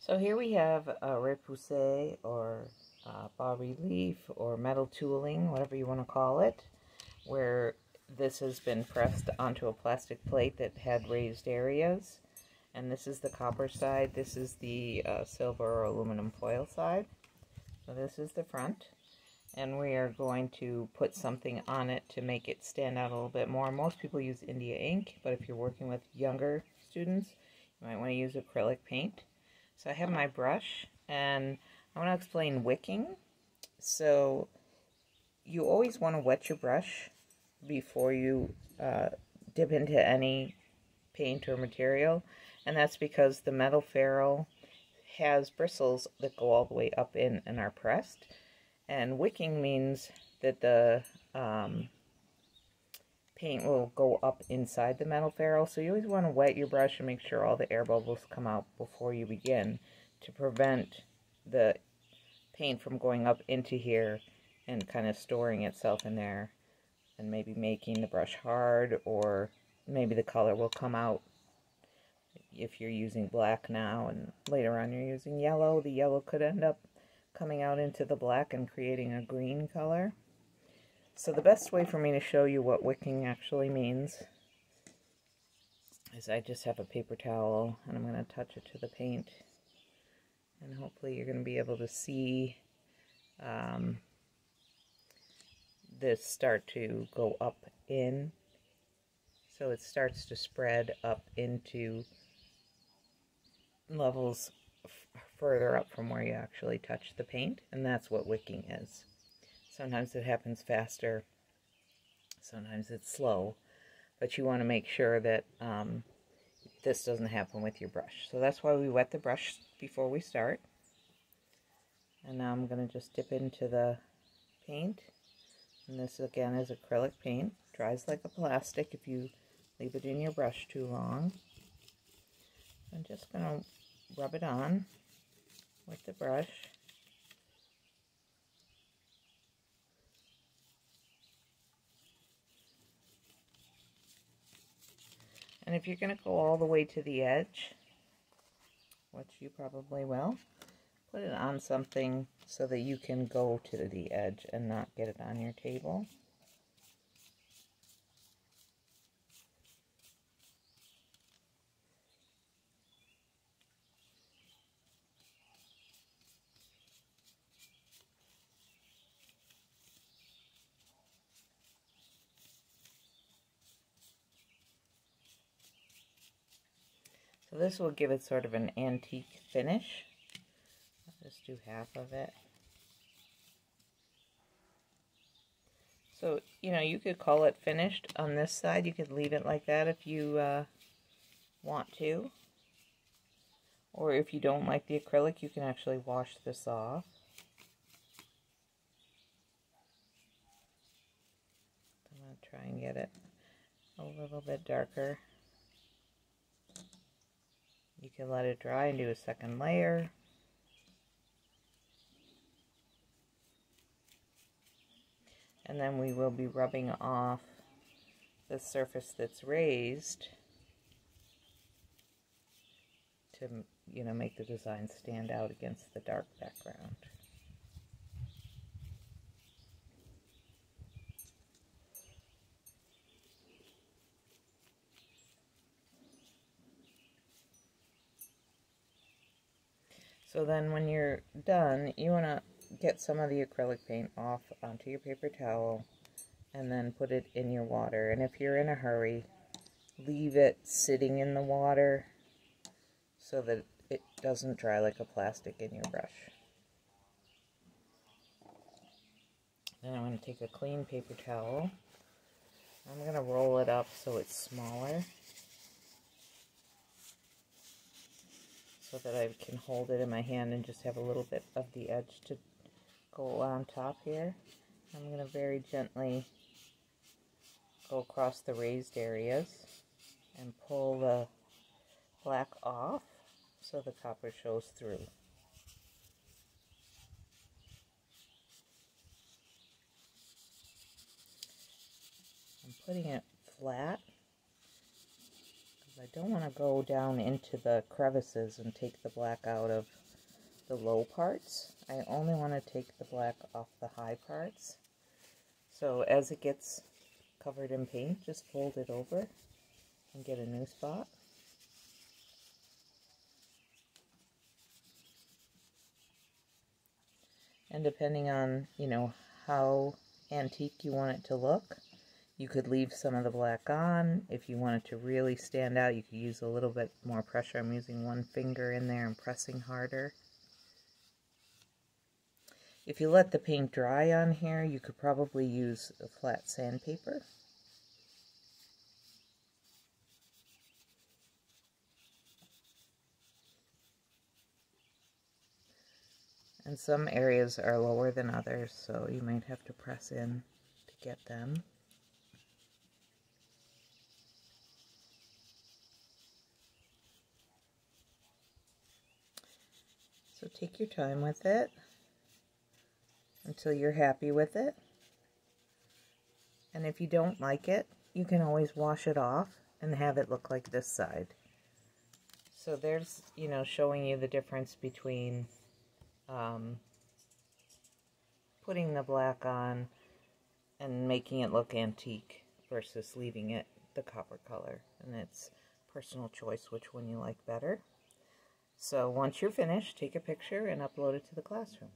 So here we have a repousse or bas relief or metal tooling, whatever you want to call it, where this has been pressed onto a plastic plate that had raised areas. And this is the copper side, this is the silver or aluminum foil side. So this is the front. And we are going to put something on it to make it stand out a little bit more. Most people use India ink, but if you're working with younger students, you might want to use acrylic paint. So I have my brush, and I want to explain wicking. So you always want to wet your brush before you dip into any paint or material, and that's because the metal ferrule has bristles that go all the way up in and are pressed. And wicking means that the paint will go up inside the metal ferrule, so you always want to wet your brush and make sure all the air bubbles come out before you begin to prevent the paint from going up into here and kind of storing itself in there and maybe making the brush hard, or maybe the color will come out if you're using black now and later on you're using yellow. The yellow could end up coming out into the black and creating a green color. So the best way for me to show you what wicking actually means is I just have a paper towel and I'm going to touch it to the paint, and hopefully you're going to be able to see this start to go up in. So it starts to spread up into levels further up from where you actually touch the paint, and that's what wicking is. Sometimes it happens faster, sometimes it's slow, but you want to make sure that this doesn't happen with your brush. So that's why we wet the brush before we start. And now I'm going to just dip into the paint. And this again is acrylic paint. Dries like a plastic if you leave it in your brush too long. I'm just going to rub it on with the brush. And if you're going to go all the way to the edge, which you probably will, put it on something so that you can go to the edge and not get it on your table. So this will give it sort of an antique finish. I'll just do half of it. So, you know, you could call it finished on this side. You could leave it like that if you want to. Or if you don't like the acrylic, you can actually wash this off. I'm going to try and get it a little bit darker. You can let it dry and do a second layer. And then we will be rubbing off the surface that's raised to, you know, make the design stand out against the dark background. So then when you're done, you want to get some of the acrylic paint off onto your paper towel and then put it in your water. And if you're in a hurry, leave it sitting in the water so that it doesn't dry like a plastic in your brush. Then I'm going to take a clean paper towel. I'm going to roll it up so it's smaller, so that I can hold it in my hand and just have a little bit of the edge to go on top here. I'm going to very gently go across the raised areas and pull the black off so the copper shows through. I'm putting it flat because I don't want to go down into the crevices and take the black out of the low parts. I only want to take the black off the high parts. So as it gets covered in paint, just fold it over and get a new spot. And depending on, you know, how antique you want it to look, you could leave some of the black on. If you want it to really stand out, you could use a little bit more pressure. I'm using one finger in there and pressing harder. If you let the paint dry on here, you could probably use a flat sandpaper. And some areas are lower than others, so you might have to press in to get them. So take your time with it until you're happy with it. And if you don't like it, you can always wash it off and have it look like this side. So there's, you know, showing you the difference between putting the black on and making it look antique versus leaving it the copper color. And it's personal choice which one you like better. So once you're finished, take a picture and upload it to the classroom.